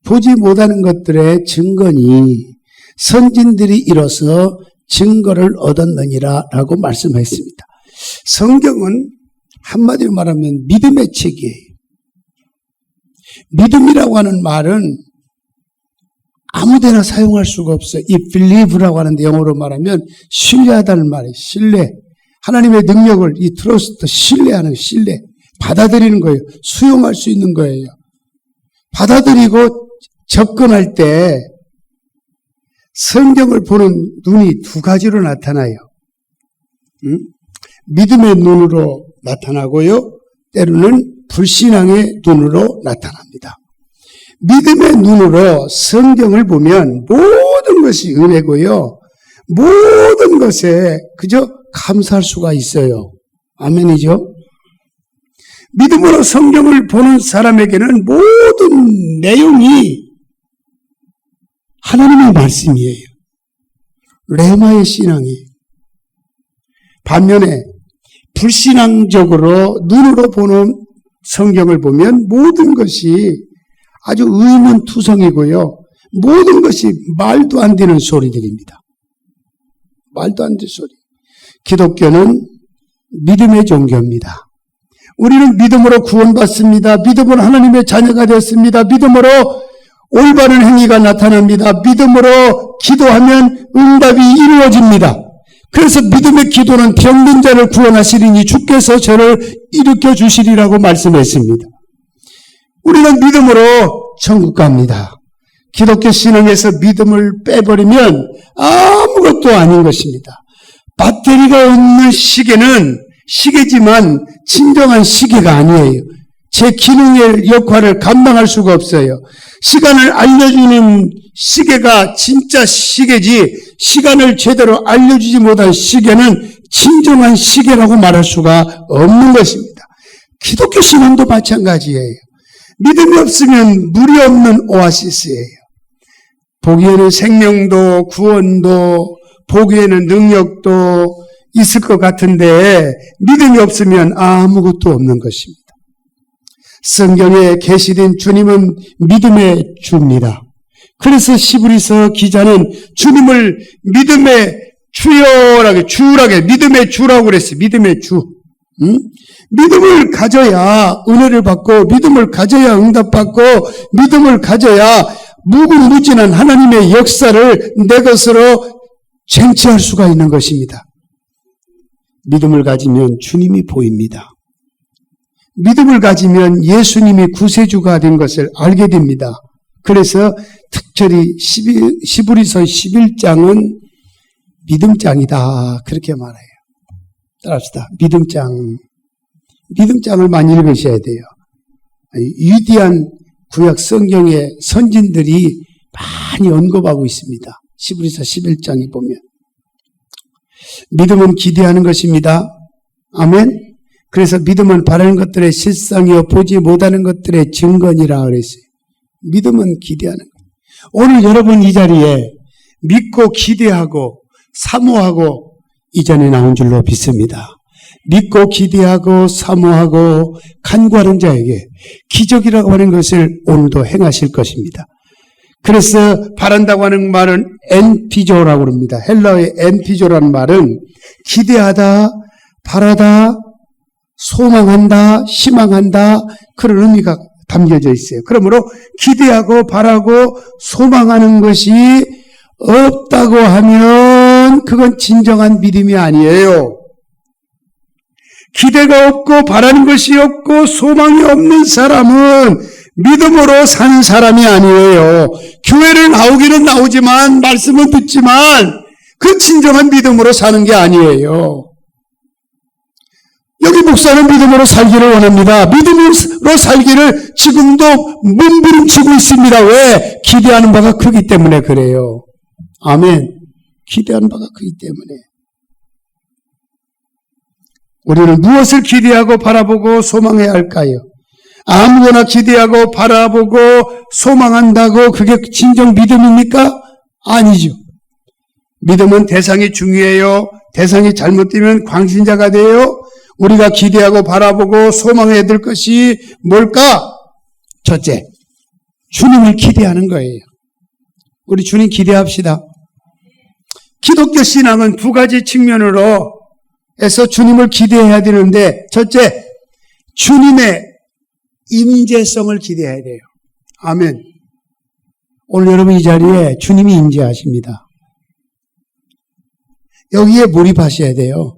보지 못하는 것들의 증거니 선진들이 이뤄서 증거를 얻었느니라 라고 말씀했습니다. 성경은 한마디로 말하면 믿음의 책이에요. 믿음이라고 하는 말은 아무데나 사용할 수가 없어요. 이 believe라고 하는데 영어로 말하면 신뢰하다는 말이에요. 신뢰. 하나님의 능력을 이 트러스트, 신뢰하는 신뢰. 받아들이는 거예요. 수용할 수 있는 거예요. 받아들이고 접근할 때 성경을 보는 눈이 두 가지로 나타나요. 믿음의 눈으로 나타나고요. 때로는 불신앙의 눈으로 나타납니다. 믿음의 눈으로 성경을 보면 모든 것이 은혜고요. 모든 것에 그저 감사할 수가 있어요. 아멘이죠? 믿음으로 성경을 보는 사람에게는 모든 내용이 하나님의 말씀이에요. 레마의 신앙이에요. 반면에 불신앙적으로 눈으로 보는 성경을 보면 모든 것이 아주 의문투성이고요. 모든 것이 말도 안 되는 소리들입니다. 말도 안 되는 소리. 기독교는 믿음의 종교입니다. 우리는 믿음으로 구원받습니다. 믿음으로 하나님의 자녀가 됐습니다. 믿음으로 올바른 행위가 나타납니다. 믿음으로 기도하면 응답이 이루어집니다. 그래서 믿음의 기도는 병든 자를 구원하시리니 주께서 저를 일으켜 주시리라고 말씀했습니다. 우리는 믿음으로 천국 갑니다. 기독교 신앙에서 믿음을 빼버리면 아무것도 아닌 것입니다. 배터리가 없는 시계는 시계지만 진정한 시계가 아니에요. 제 기능의 역할을 감당할 수가 없어요. 시간을 알려주는 시계가 진짜 시계지 시간을 제대로 알려주지 못한 시계는 진정한 시계라고 말할 수가 없는 것입니다. 기독교 신앙도 마찬가지예요. 믿음이 없으면 물이 없는 오아시스예요. 보기에는 생명도 구원도 보기에는 능력도 있을 것 같은데 믿음이 없으면 아무것도 없는 것입니다. 성경에 계시된 주님은 믿음의 주입니다. 그래서 시브리서 기자는 주님을 믿음의 주라게 믿음의 주라고 그랬어요. 믿음의 주. 믿음을 가져야 은혜를 받고 믿음을 가져야 응답받고 믿음을 가져야 무궁무진한 하나님의 역사를 내 것으로 쟁취할 수가 있는 것입니다. 믿음을 가지면 주님이 보입니다. 믿음을 가지면 예수님이 구세주가 된 것을 알게 됩니다. 그래서 특별히 시브리서 11장은 믿음장이다 그렇게 말해요. 따라합시다. 믿음장을 많이 읽으셔야 돼요. 위대한 구약 성경의 선진들이 많이 언급하고 있습니다. 시브리서 11장에 보면 믿음은 기대하는 것입니다. 아멘. 그래서 믿음은 바라는 것들의 실상이요 보지 못하는 것들의 증거니라 그랬어요. 믿음은 기대하는 것. 오늘 여러분 이 자리에 믿고 기대하고 사모하고 이전에 나온 줄로 믿습니다. 믿고 기대하고 사모하고 간구하는 자에게 기적이라고 하는 것을 오늘도 행하실 것입니다. 그래서 바란다고 하는 말은 엔피조라고 합니다. 헬라어의 엔피조라는 말은 기대하다, 바라다, 소망한다, 희망한다 그런 의미가 담겨져 있어요. 그러므로 기대하고 바라고 소망하는 것이 없다고 하면 그건 진정한 믿음이 아니에요. 기대가 없고 바라는 것이 없고 소망이 없는 사람은 믿음으로 사는 사람이 아니에요. 교회를 나오기는 나오지만 말씀은 듣지만 그 진정한 믿음으로 사는 게 아니에요. 여기 목사는 믿음으로 살기를 원합니다. 믿음으로 살기를 지금도 몸부림치고 있습니다. 왜? 기대하는 바가 크기 때문에 그래요. 아멘. 기대하는 바가 크기 때문에. 우리는 무엇을 기대하고 바라보고 소망해야 할까요? 아무거나 기대하고 바라보고 소망한다고 그게 진정 믿음입니까? 아니죠. 믿음은 대상이 중요해요. 대상이 잘못되면 광신자가 돼요. 우리가 기대하고 바라보고 소망해야 될 것이 뭘까? 첫째, 주님을 기대하는 거예요. 우리 주님 기대합시다. 기독교 신앙은 두 가지 측면으로 해서 주님을 기대해야 되는데, 첫째, 주님의 임재성을 기대해야 돼요. 아멘. 오늘 여러분 이 자리에 주님이 임재하십니다. 여기에 몰입하셔야 돼요.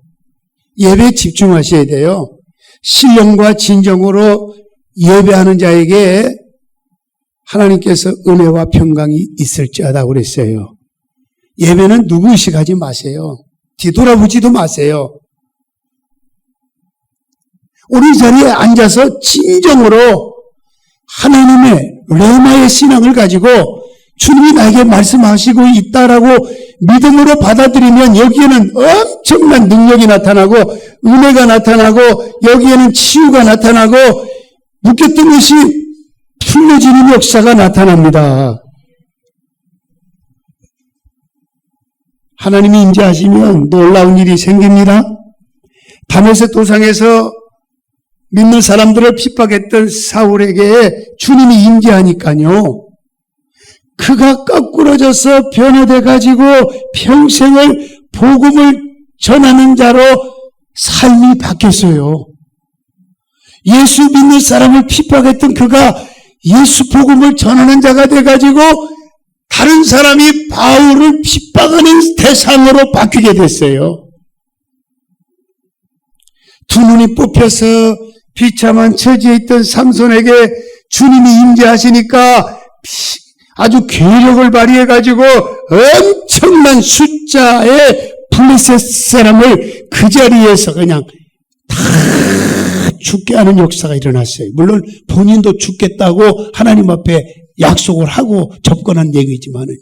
예배에 집중하셔야 돼요. 신령과 진정으로 예배하는 자에게 하나님께서 은혜와 평강이 있을지어다 그랬어요. 예배는 누구 의식하지 마세요. 뒤돌아보지도 마세요. 우리 자리에 앉아서 진정으로 하나님의 레마의 신앙을 가지고 주님이 나에게 말씀하시고 있다라고 믿음으로 받아들이면 여기에는 엄청난 능력이 나타나고 은혜가 나타나고 여기에는 치유가 나타나고 묶였던 것이 풀려지는 역사가 나타납니다. 하나님이 임재하시면 놀라운 일이 생깁니다. 다메섹 도상에서 믿는 사람들을 핍박했던 사울에게 주님이 임재하니까요. 그가 거꾸러져서 변화돼 가지고 평생을 복음을 전하는 자로 삶이 바뀌었어요. 예수 믿는 사람을 핍박했던 그가 예수 복음을 전하는 자가 돼 가지고 다른 사람이 바울을 핍박하는 대상으로 바뀌게 됐어요. 두 눈이 뽑혀서 비참한 처지에 있던 삼손에게 주님이 임재하시니까 아주 괴력을 발휘해가지고 엄청난 숫자의 블레셋 사람을 그 자리에서 그냥 다 죽게 하는 역사가 일어났어요. 물론 본인도 죽겠다고 하나님 앞에 약속을 하고 접근한 얘기지만은요.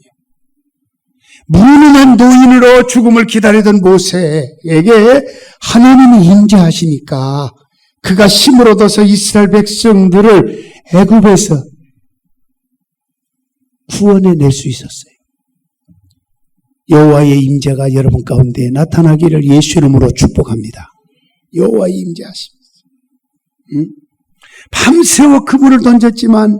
무능한 노인으로 죽음을 기다리던 모세에게 하나님이 임재하시니까 그가 힘을 얻어서 이스라엘 백성들을 애굽에서 구원해낼 수 있었어요. 여호와의 임재가 여러분 가운데 나타나기를 예수 이름으로 축복합니다. 여호와의 임재하십니다. 밤새워 그물을 던졌지만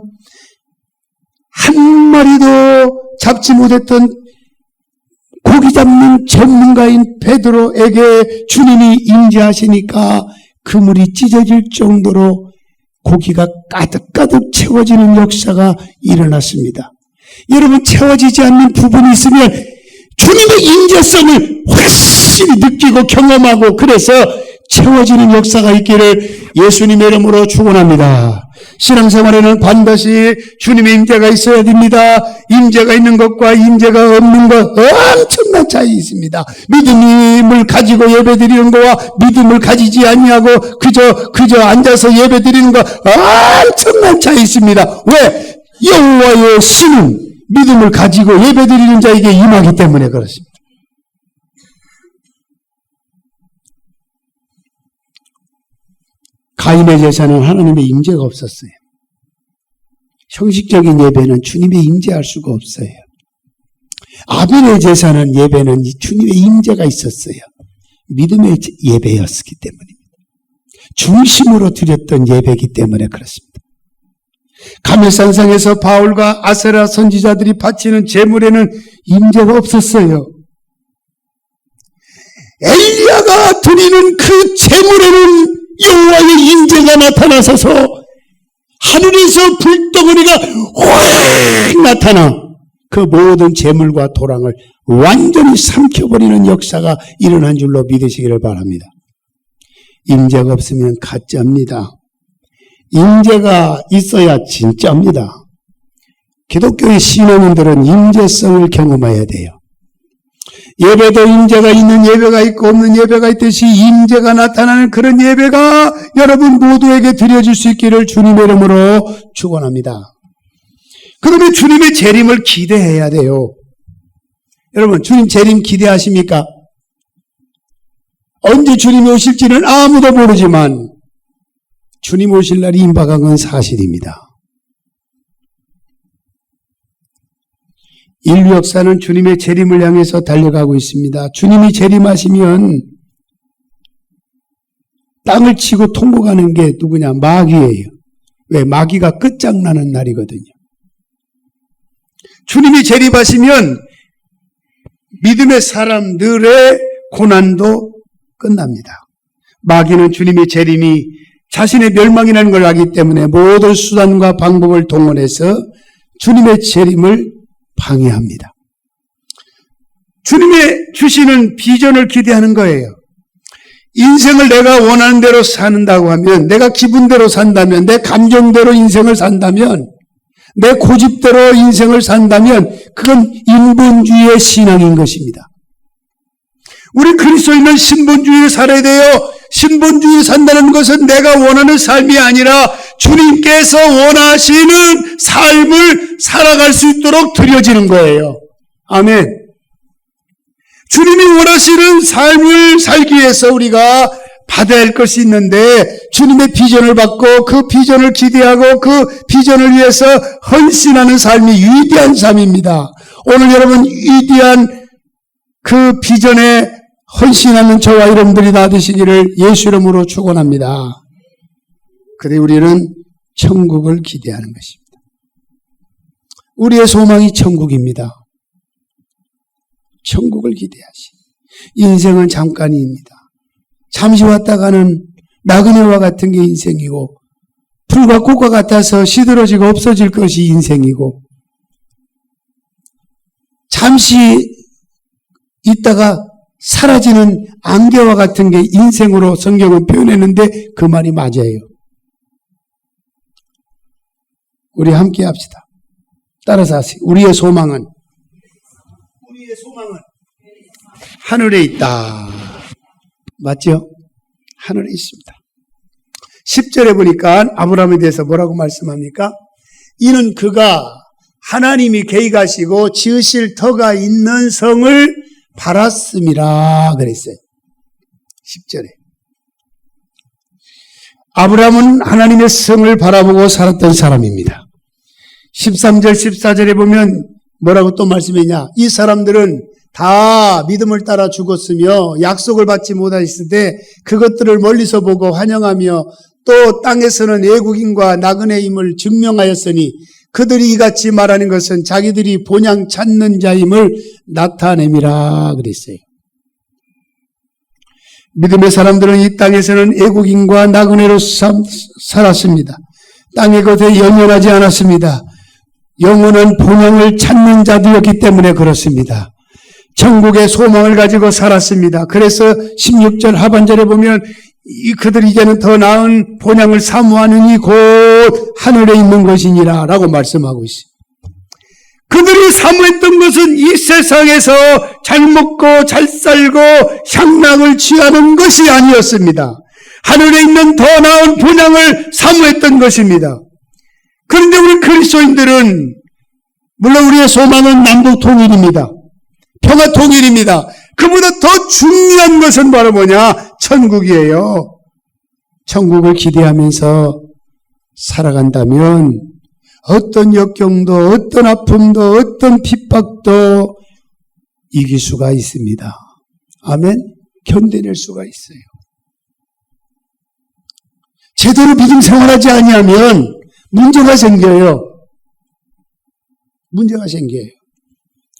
한 마리도 잡지 못했던 고기 잡는 전문가인 베드로에게 주님이 임재하시니까 그물이 찢어질 정도로 고기가 가득가득 채워지는 역사가 일어났습니다. 여러분, 채워지지 않는 부분이 있으면 주님의 임재성을 확실히 느끼고 경험하고 그래서 채워지는 역사가 있기를 예수님의 이름으로 축원합니다. 신앙생활에는 반드시 주님의 임재가 있어야 됩니다. 임재가 있는 것과 임재가 없는 것 엄청난 차이 있습니다. 믿음을 가지고 예배드리는 것과 믿음을 가지지 아니하고 그저 앉아서 예배드리는 것 엄청난 차이 있습니다. 왜? 여호와의 신은 믿음을 가지고 예배드리는 자에게 임하기 때문에 그렇습니다. 가인의 제사는 하나님의 임재가 없었어요. 형식적인 예배는 주님의 임재할 수가 없어요. 아벨의 제사는 예배는 주님의 임재가 있었어요. 믿음의 예배였기 때문입니다. 중심으로 드렸던 예배이기 때문에 그렇습니다. 가멜산상에서 바울과 아세라 선지자들이 바치는 제물에는 임재가 없었어요. 엘리야가 드리는 그 제물에는 여호와의 임재가 나타나서서 하늘에서 불덩어리가 확 나타나 그 모든 제물과 도랑을 완전히 삼켜버리는 역사가 일어난 줄로 믿으시기를 바랍니다. 임재가 없으면 가짜입니다. 임재가 있어야 진짜입니다. 기독교의 신앙인들은 임재성을 경험해야 돼요. 예배도 임재가 있는 예배가 있고 없는 예배가 있듯이 임재가 나타나는 그런 예배가 여러분 모두에게 드려질 수 있기를 주님의 이름으로 축원합니다. 그러면 주님의 재림을 기대해야 돼요. 여러분, 주님 재림 기대하십니까? 언제 주님이 오실지는 아무도 모르지만 주님 오실 날이 임박한 건 사실입니다. 인류 역사는 주님의 재림을 향해서 달려가고 있습니다. 주님이 재림하시면 땅을 치고 통곡하는 게 누구냐? 마귀예요. 왜? 마귀가 끝장나는 날이거든요. 주님이 재림하시면 믿음의 사람들의 고난도 끝납니다. 마귀는 주님의 재림이 자신의 멸망이라는 걸 알기 때문에 모든 수단과 방법을 동원해서 주님의 재림을 방해합니다. 주님의 주시는 비전을 기대하는 거예요. 인생을 내가 원하는 대로 산다고 하면, 내가 기분대로 산다면, 내 감정대로 인생을 산다면, 내 고집대로 인생을 산다면 그건 인본주의의 신앙인 것입니다. 우리 그리스도인은 신본주의를 살아야 돼요. 신본주의를 산다는 것은 내가 원하는 삶이 아니라 주님께서 원하시는 삶을 살아갈 수 있도록 드려지는 거예요. 아멘. 주님이 원하시는 삶을 살기 위해서 우리가 받아야 할 것이 있는데, 주님의 비전을 받고 그 비전을 기대하고 그 비전을 위해서 헌신하는 삶이 위대한 삶입니다. 오늘 여러분 위대한 그 비전에 헌신하는 저와 여러분들이 다 되시기를 예수 이름으로 축원합니다. 그래 우리는 천국을 기대하는 것입니다. 우리의 소망이 천국입니다. 천국을 기대하시. 인생은 잠깐입니다. 잠시 왔다 가는 나그네와 같은 게 인생이고, 풀과 꽃과 같아서 시들어지고 없어질 것이 인생이고, 잠시 있다가 사라지는 안개와 같은 게 인생으로 성경은 표현했는데 그 말이 맞아요. 우리 함께 합시다. 따라서 하세요. 우리의 소망은 하늘에 있다. 맞죠? 하늘에 있습니다. 10절에 보니까 아브라함에 대해서 뭐라고 말씀합니까? 이는 그가 하나님이 계획하시고 지으실 터가 있는 성을 바랐음이라 그랬어요. 10절에. 아브라함은 하나님의 성을 바라보고 살았던 사람입니다. 13절, 14절에 보면 뭐라고 또 말씀했냐? 이 사람들은 다 믿음을 따라 죽었으며 약속을 받지 못하였을 때 그것들을 멀리서 보고 환영하며 또 땅에서는 애국인과 나그네임을 증명하였으니 그들이 이같이 말하는 것은 자기들이 본향 찾는 자임을 나타냄이라 그랬어요. 믿음의 사람들은 이 땅에서는 애국인과 나그네로 살았습니다. 땅의 것에 영원하지 않았습니다. 영원한 본향을 찾는 자들이었기 때문에 그렇습니다. 천국의 소망을 가지고 살았습니다. 그래서 16절 하반절에 보면 그들이 이제는 더 나은 본향을 사모하느니 곧 하늘에 있는 것이니라 라고 말씀하고 있어요. 그들이 사모했던 것은 이 세상에서 잘 먹고 잘 살고 향락을 취하는 것이 아니었습니다. 하늘에 있는 더 나은 본향을 사모했던 것입니다. 그런데 우리 그리스도인들은 물론 우리의 소망은 남북 통일입니다. 평화 통일입니다. 그보다 더 중요한 것은 바로 뭐냐? 천국이에요. 천국을 기대하면서 살아간다면 어떤 역경도 어떤 아픔도 어떤 핍박도 이길 수가 있습니다. 아멘. 견뎌낼 수가 있어요. 제대로 믿음 생활하지 아니하면 문제가 생겨요. 문제가 생겨요.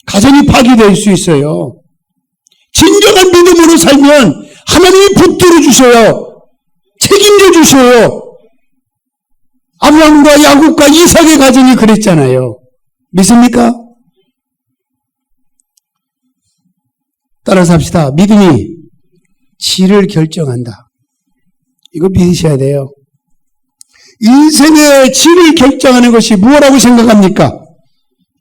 가정이 파괴될 수 있어요. 진정한 믿음으로 살면 하나님이 붙들어 주셔요. 책임져 주셔요. 아브라함과 야곱과 이삭의 가정이 그랬잖아요. 믿습니까? 따라서 합시다. 믿음이 질을 결정한다. 이거 믿으셔야 돼요. 인생의 질을 결정하는 것이 무엇이라고 생각합니까?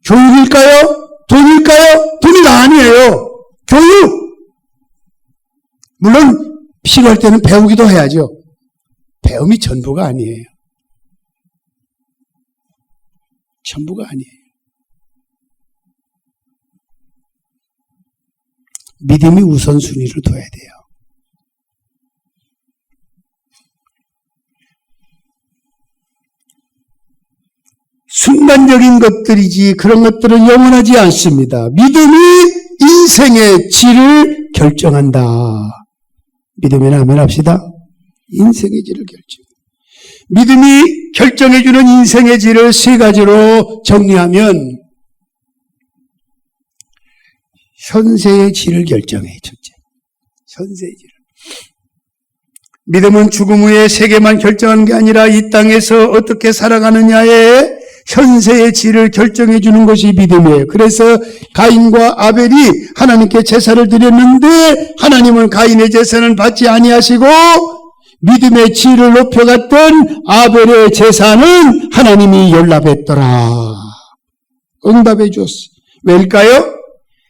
교육일까요? 돈일까요? 돈이 아니에요. 교육! 물론 필요할 때는 배우기도 해야죠. 배움이 전부가 아니에요. 전부가 아니에요. 믿음이 우선순위를 둬야 돼요. 순간적인 것들이지 그런 것들은 영원하지 않습니다. 믿음이 인생의 질을 결정한다. 믿으면 아멘 합시다. 인생의 질을 결정. 믿음이 결정해주는 인생의 질을 세 가지로 정리하면 현세의 질을 결정해. 첫째, 현세의 질을. 믿음은 죽음 후의 세계만 결정하는 게 아니라 이 땅에서 어떻게 살아가느냐의 현세의 질을 결정해 주는 것이 믿음이에요. 그래서 가인과 아벨이 하나님께 제사를 드렸는데 하나님은 가인의 제사는 받지 아니하시고 믿음의 질을 높여갔던 아벨의 제사는 하나님이 연락했더라. 응답해 주었어요. 왜일까요?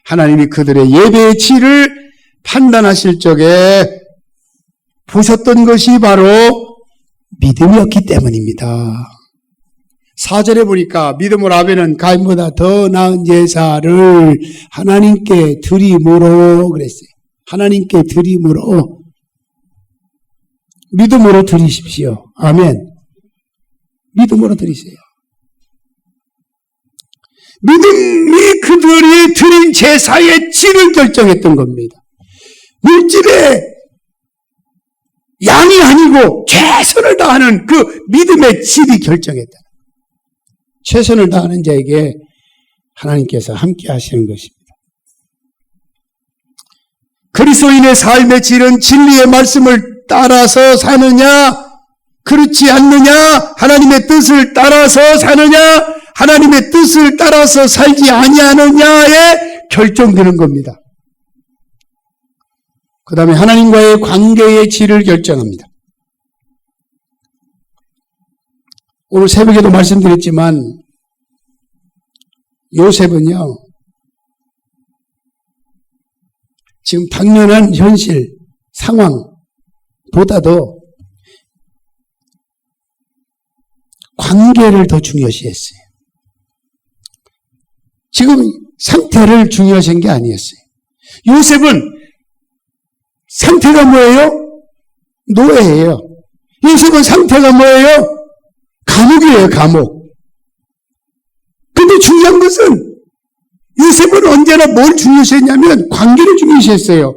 하나님이 그들의 예배의 질을 판단하실 적에 보셨던 것이 바로 믿음이었기 때문입니다. 4절에 보니까 믿음으로 아벨은 가인보다 더 나은 제사를 하나님께 드림으로 그랬어요. 하나님께 드림으로. 믿음으로 드리십시오. 아멘. 믿음으로 드리세요. 믿음이 그들이 드린 제사의 질을 결정했던 겁니다. 물질의 양이 아니고 최선을 다하는 그 믿음의 질이 결정했다. 최선을 다하는 자에게 하나님께서 함께 하시는 것입니다. 그리스도인의 삶의 질은 진리의 말씀을 따라서 사느냐, 그렇지 않느냐, 하나님의 뜻을 따라서 사느냐, 하나님의 뜻을 따라서 살지 아니하느냐에 결정되는 겁니다. 그 다음에 하나님과의 관계의 질을 결정합니다. 오늘 새벽에도 말씀드렸지만 요셉은요, 지금 당면한 현실, 상황보다도 관계를 더 중요시했어요. 지금 상태를 중요시한 게 아니었어요. 요셉은 상태가 뭐예요? 노예예요. 요셉은 상태가 뭐예요? 감옥이에요, 감옥. 근데 중요한 것은 요셉은 언제나 뭘 중요시했냐면 관계를 중요시했어요.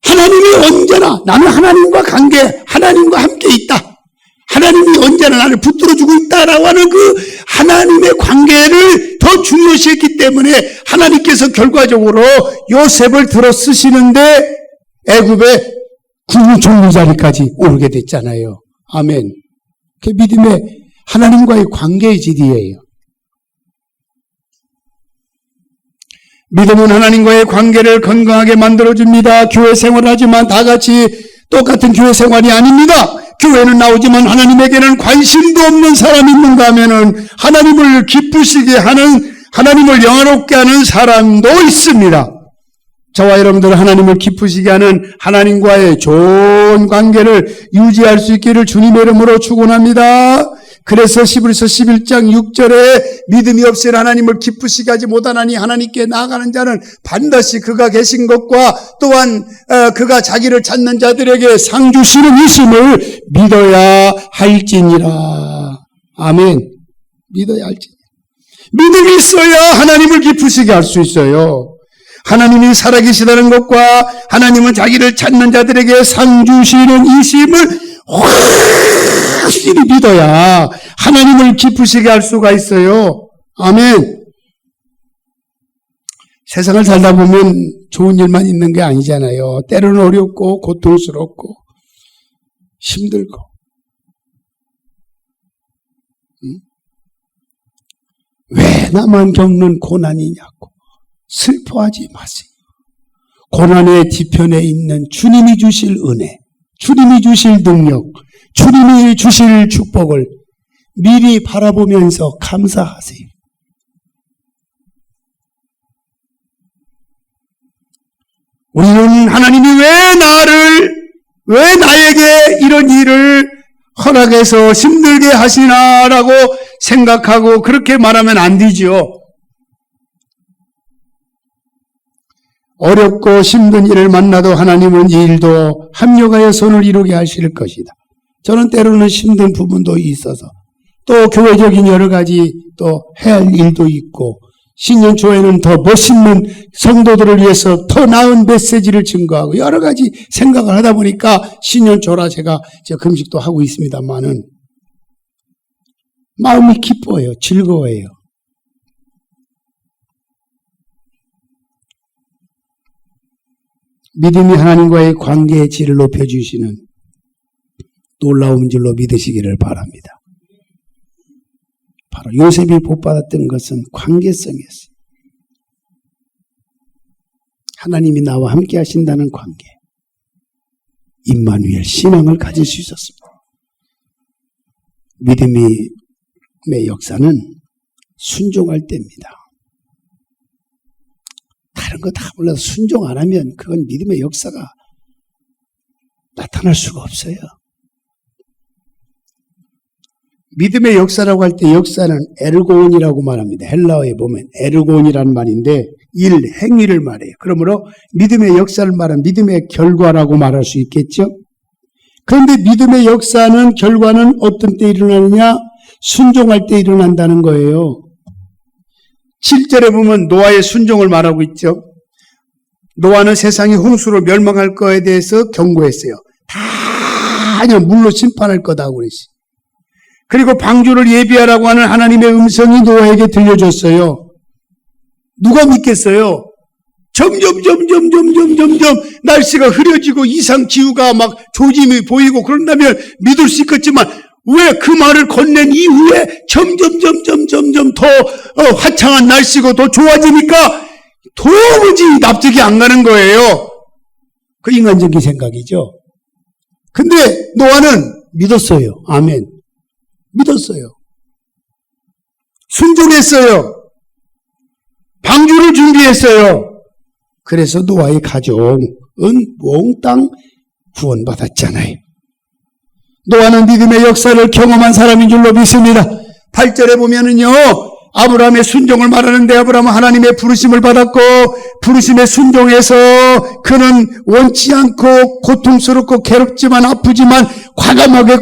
하나님이 언제나 나는 하나님과 관계, 하나님과 함께 있다. 하나님이 언제나 나를 붙들어주고 있다라고 하는 그 하나님의 관계를 더 중요시했기 때문에 하나님께서 결과적으로 요셉을 들어 쓰시는데 애굽의 국무총리 자리까지 오르게 됐잖아요. 아멘. 그 믿음의 하나님과의 관계의 질이에요. 믿음은 하나님과의 관계를 건강하게 만들어줍니다. 교회 생활하지만 다 같이 똑같은 교회 생활이 아닙니다. 교회는 나오지만 하나님에게는 관심도 없는 사람이 있는가 하면은 하나님을 기쁘시게 하는, 하나님을 영화롭게 하는 사람도 있습니다. 저와 여러분들 하나님을 기쁘시게 하는 하나님과의 좋은 관계를 유지할 수 있기를 주님의 이름으로 축원합니다. 그래서 히브리서 11장 6절에 믿음이 없이는 하나님을 기쁘시게 하지 못하나니 하나님께 나아가는 자는 반드시 그가 계신 것과 또한 그가 자기를 찾는 자들에게 상 주시는 이심을 믿어야 할지니라. 아멘. 믿어야 할지니라. 믿음이 있어야 하나님을 기쁘시게 할 수 있어요. 하나님이 살아계시다는 것과 하나님은 자기를 찾는 자들에게 상 주시는 이심을 확실히 믿어야 하나님을 기쁘시게 할 수가 있어요. 아멘. 세상을 살다 보면 좋은 일만 있는 게 아니잖아요. 때로는 어렵고 고통스럽고 힘들고. 왜 나만 겪는 고난이냐고 슬퍼하지 마세요. 고난의 뒤편에 있는 주님이 주실 은혜, 주님이 주실 능력, 주님이 주실 축복을 미리 바라보면서 감사하세요. 우리는 하나님이 왜 나에게 이런 일을 허락해서 힘들게 하시나라고 생각하고 그렇게 말하면 안 되죠. 어렵고 힘든 일을 만나도 하나님은 이 일도 합력하여 손을 이루게 하실 것이다. 저는 때로는 힘든 부분도 있어서 또 교회적인 여러 가지 또 해야 할 일도 있고 신년 초에는 더 멋있는 성도들을 위해서 더 나은 메시지를 증거하고 여러 가지 생각을 하다 보니까 신년 초라 제가 금식도 하고 있습니다만은 마음이 기뻐요. 즐거워요. 믿음이 하나님과의 관계의 질을 높여주시는 놀라운 줄로 믿으시기를 바랍니다. 바로 요셉이 복받았던 것은 관계성이었어요. 하나님이 나와 함께 하신다는 관계. 임마누엘 신앙을 가질 수 있었습니다. 믿음의 역사는 순종할 때입니다. 다른 거 다 몰라도 순종 안 하면 그건 믿음의 역사가 나타날 수가 없어요. 믿음의 역사라고 할 때 역사는 에르고온이라고 말합니다. 헬라어에 보면 에르고온이라는 말인데 행위를 말해요. 그러므로 믿음의 역사를 말하면 믿음의 결과라고 말할 수 있겠죠. 그런데 믿음의 역사는 결과는 어떤 때 일어나느냐? 순종할 때 일어난다는 거예요. 7절에 보면 노아의 순종을 말하고 있죠. 노아는 세상이 홍수로 멸망할 거에 대해서 경고했어요. 다 그냥 물로 심판할 거다고 그랬어요. 그리고 방주를 예비하라고 하는 하나님의 음성이 노아에게 들려줬어요. 누가 믿겠어요? 점점 날씨가 흐려지고 이상 기후가 막 조짐이 보이고 그런다면 믿을 수 있겠지만 왜 그 말을 건넨 이후에 점점 더 화창한 날씨고 더 좋아지니까 도무지 납득이 안 가는 거예요. 그 인간적인 생각이죠. 근데 노아는 믿었어요. 아멘. 믿었어요. 순종했어요. 방주를 준비했어요. 그래서 노아의 가족은 몽땅 구원받았잖아요. 노아는 믿음의 역사를 경험한 사람인 줄로 믿습니다. 8절에 보면은요, 아브라함의 순종을 말하는데 아브라함은 하나님의 부르심을 받았고 부르심에 순종해서 그는 원치 않고 고통스럽고 괴롭지만 아프지만 과감하게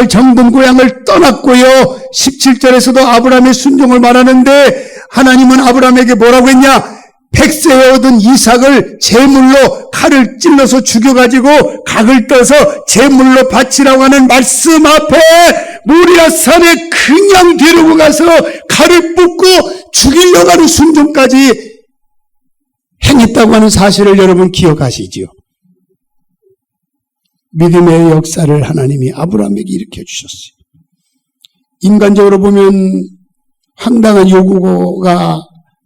정든 고향을 떠났고요. 17절에서도 아브라함의 순종을 말하는데 하나님은 아브라함에게 뭐라고 했냐? 백세에 얻은 이삭을 제물로 칼을 찔러서 죽여가지고 각을 떠서 제물로 바치라고 하는 말씀 앞에 모리아산에 그냥 데리고 가서 칼을 뽑고 죽이려고 하는 순종까지 행했다고 하는 사실을 여러분 기억하시지요? 믿음의 역사를 하나님이 아브라함에게 일으켜 주셨어요. 인간적으로 보면 황당한 요구가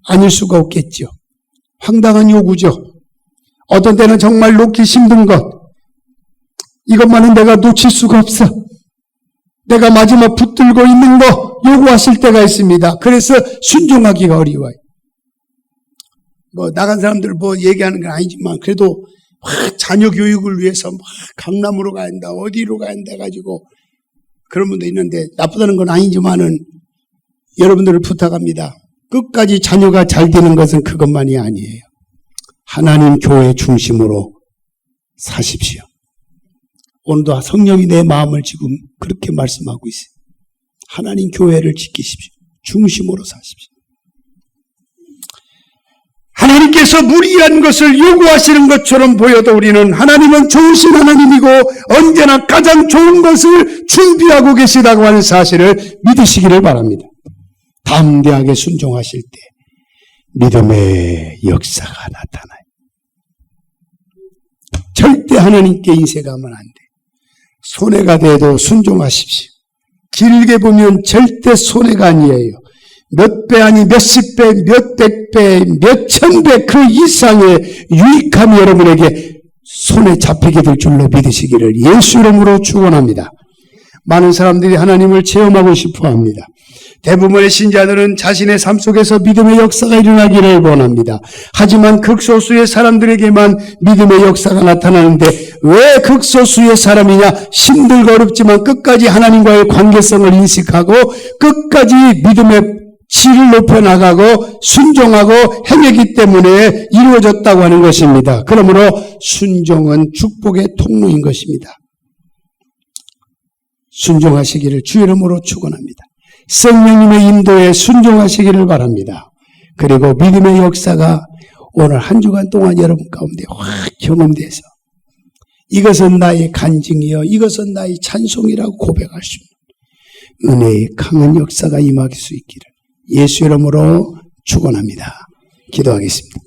아닐 수가 없겠죠. 황당한 요구죠. 어떤 때는 정말 놓기 힘든 것. 이것만은 내가 놓칠 수가 없어. 내가 마지막 붙들고 있는 거 요구하실 때가 있습니다. 그래서 순종하기가 어려워요. 나간 사람들 얘기하는 건 아니지만 그래도 자녀 교육을 위해서 강남으로 가야 한다, 어디로 가야 한다 해가지고 그런 분도 있는데 나쁘다는 건 아니지만은 여러분들을 부탁합니다. 끝까지 자녀가 잘 되는 것은 그것만이 아니에요. 하나님 교회 중심으로 사십시오. 오늘도 성령이 내 마음을 지금 그렇게 말씀하고 있어요. 하나님 교회를 지키십시오. 중심으로 사십시오. 하나님께서 무리한 것을 요구하시는 것처럼 보여도 우리는 하나님은 좋으신 하나님이고 언제나 가장 좋은 것을 준비하고 계시다고 하는 사실을 믿으시기를 바랍니다. 담대하게 순종하실 때 믿음의 역사가 나타나요. 절대 하나님께 인색하면 안 돼. 손해가 돼도 순종하십시오. 길게 보면 절대 손해가 아니에요. 몇 배 아니 몇십 배, 몇백 배, 몇천 배 그 이상의 유익함이 여러분에게 손에 잡히게 될 줄로 믿으시기를 예수 이름으로 축원합니다. 많은 사람들이 하나님을 체험하고 싶어 합니다. 대부분의 신자들은 자신의 삶 속에서 믿음의 역사가 일어나기를 원합니다. 하지만 극소수의 사람들에게만 믿음의 역사가 나타나는데 왜 극소수의 사람이냐? 힘들고 어렵지만 끝까지 하나님과의 관계성을 인식하고 끝까지 믿음의 질을 높여나가고 순종하고 행하기 때문에 이루어졌다고 하는 것입니다. 그러므로 순종은 축복의 통로인 것입니다. 순종하시기를 주 이름으로 축원합니다. 성령님의 인도에 순종하시기를 바랍니다. 그리고 믿음의 역사가 오늘 한 주간 동안 여러분 가운데 확 경험돼서 이것은 나의 간증이요, 이것은 나의 찬송이라고 고백할 수 있는 은혜의 강한 역사가 임할 수 있기를 예수 이름으로 축원합니다. 기도하겠습니다.